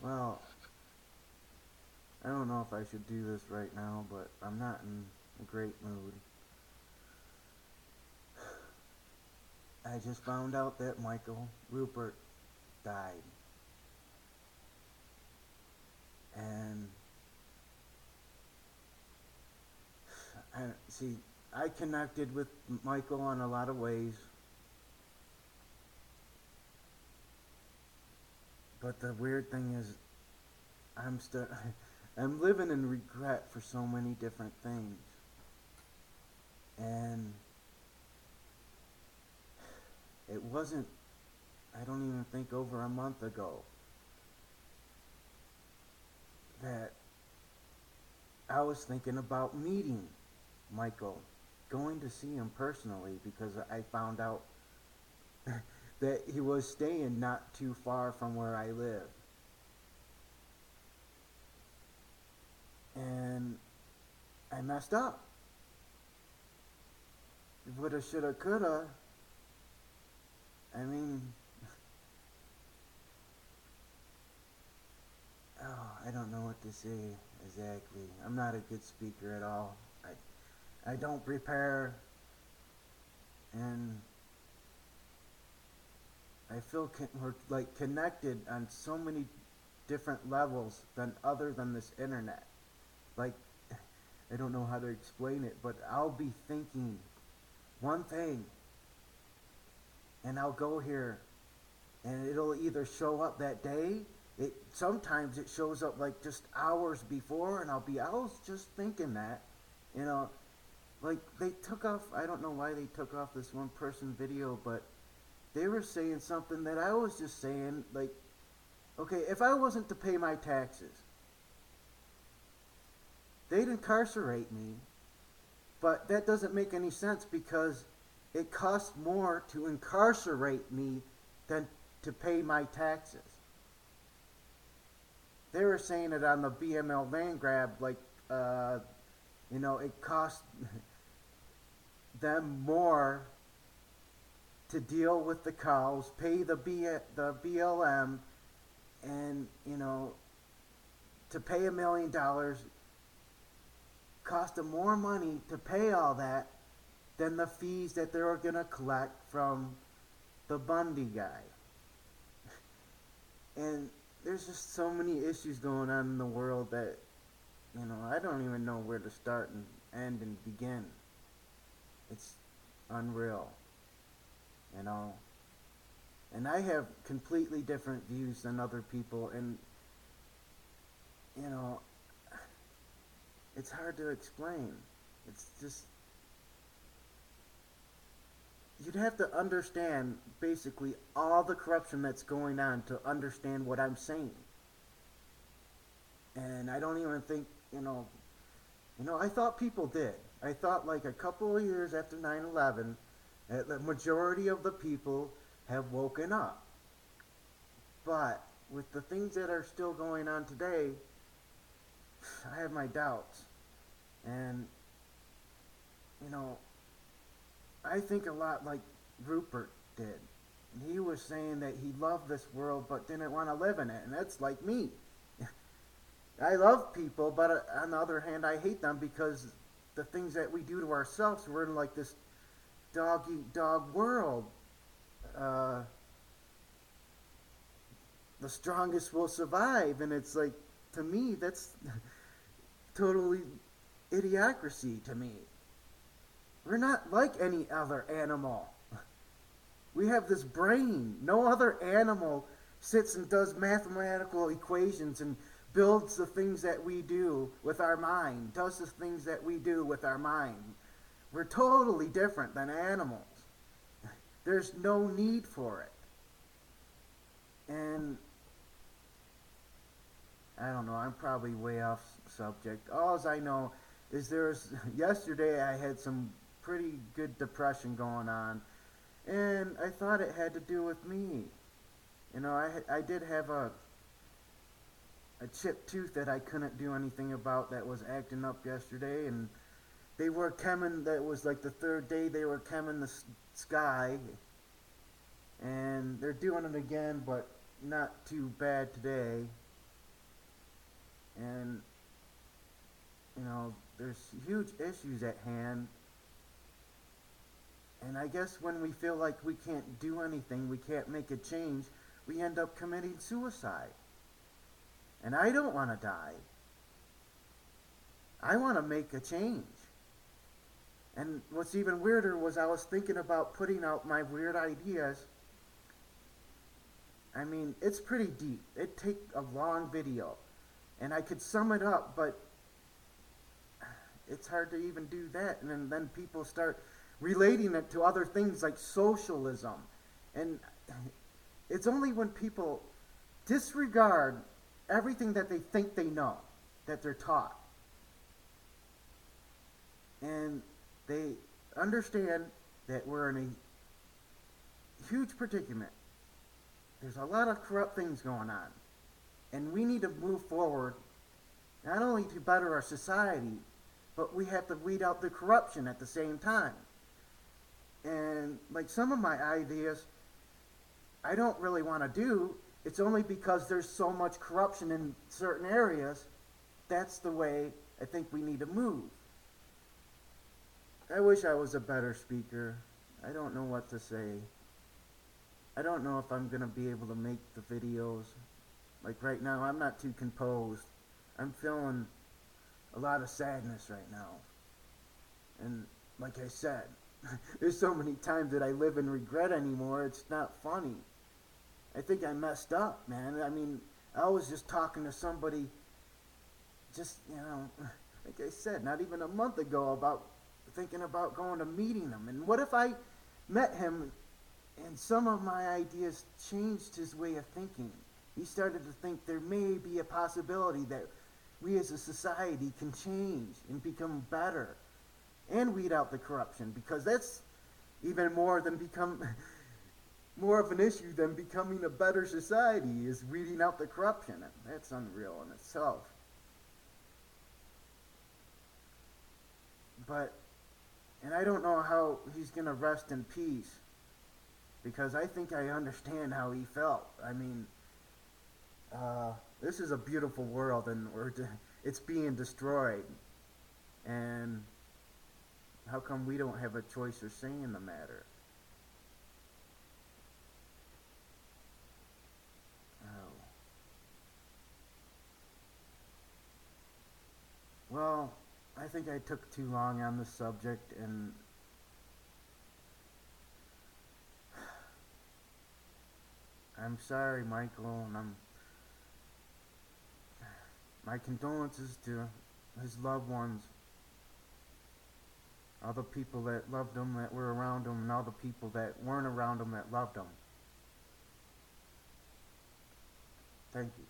Well, I don't know if I should do this right now, but I'm not in a great mood. I just found out that Michael Ruppert died. And I see I connected with Michael in a lot of ways, but the weird thing is I'm still I'm living in regret for so many different things. And it wasn't, I don't even think, over a month ago that I was thinking about meeting Michael, going to see him personally because I found out that he was staying not too far from where I live. And I messed up. Woulda, shoulda, coulda. I mean, I don't know what to say exactly. I'm not a good speaker at all. I don't prepare, and I feel we're like connected on so many different levels than other than this internet. Like, I don't know how to explain it, but I'll be thinking one thing, and I'll go here, and it'll either show up that day. It sometimes it shows up like just hours before, and I was just thinking that, you know, like they took off. I don't know why they took off this one person video, but they were saying something that I was just saying. Like, okay, if I wasn't to pay my taxes, they'd incarcerate me, but that doesn't make any sense because it costs more to incarcerate me than to pay my taxes. They were saying it on the BML land grab, like, it cost them more to deal with the cows, pay the BLM, and to pay $1 million cost them more money to pay all that than the fees that they were gonna collect from the Bundy guy. And there's just so many issues going on in the world that I don't even know where to start and end and begin. It's unreal, you know. And I have completely different views than other people, and you know, it's hard to explain. It's just you'd have to understand basically all the corruption that's going on to understand what I'm saying. And I don't even think, I thought people did. I thought like a couple of years after 9/11, the majority of the people have woken up. But with the things that are still going on today, I have my doubts. And, you know, I think a lot like Ruppert did. He was saying that he loved this world but didn't want to live in it. And that's like me. I love people, but on the other hand, I hate them because the things that we do to ourselves, we're in like this dog eat dog world. Uh, the strongest will survive, and it's like, to me, that's totally idiocracy to me. We're not like any other animal. We have this brain. No other animal sits and does mathematical equations and builds the things that we do with our mind, does the things that we do with our mind. We're totally different than animals. There's no need for it. And I don't know, I'm probably way off subject. All I know is yesterday I had some pretty good depression going on, and I thought it had to do with me. I did have a chipped tooth that I couldn't do anything about that was acting up yesterday, and they were chemming, that was like the third day they were chemming the sky, and they're doing it again, but not too bad today. And, there's huge issues at hand. And I guess when we feel like we can't do anything, we can't make a change, we end up committing suicide. And I don't want to die. I want to make a change. And what's even weirder was I was thinking about putting out my weird ideas. I mean, it's pretty deep. It'd take a long video. And I could sum it up, but it's hard to even do that. And then people start relating it to other things like socialism. And it's only when people disregard everything that they think they know, that they're taught. And they understand that we're in a huge predicament. There's a lot of corrupt things going on. And we need to move forward, not only to better our society, but we have to weed out the corruption at the same time. And like some of my ideas, I don't really want to do. It's only because there's so much corruption in certain areas. That's the way I think we need to move. I wish I was a better speaker. I don't know what to say. I don't know if I'm going to be able to make the videos. Like right now, I'm not too composed. I'm feeling a lot of sadness right now. And like I said, there's so many times that I live in regret anymore, it's not funny. I think I messed up, man. I mean, I was just talking to somebody, just, like I said, not even a month ago, about thinking about going to meeting him. And what if I met him and some of my ideas changed his way of thinking? He started to think there may be a possibility that we as a society can change and become better and weed out the corruption, because that's even more of an issue than becoming a better society, is weeding out the corruption. That's unreal in itself. And I don't know how he's going to rest in peace, because I think I understand how he felt. I mean, this is a beautiful world, and it's being destroyed. And how come we don't have a choice or say in the matter? Oh. Well, I think I took too long on this subject, and I'm sorry, Michael, and my condolences to his loved ones, all the people that loved him, that were around him, and all the people that weren't around him that loved him. Thank you.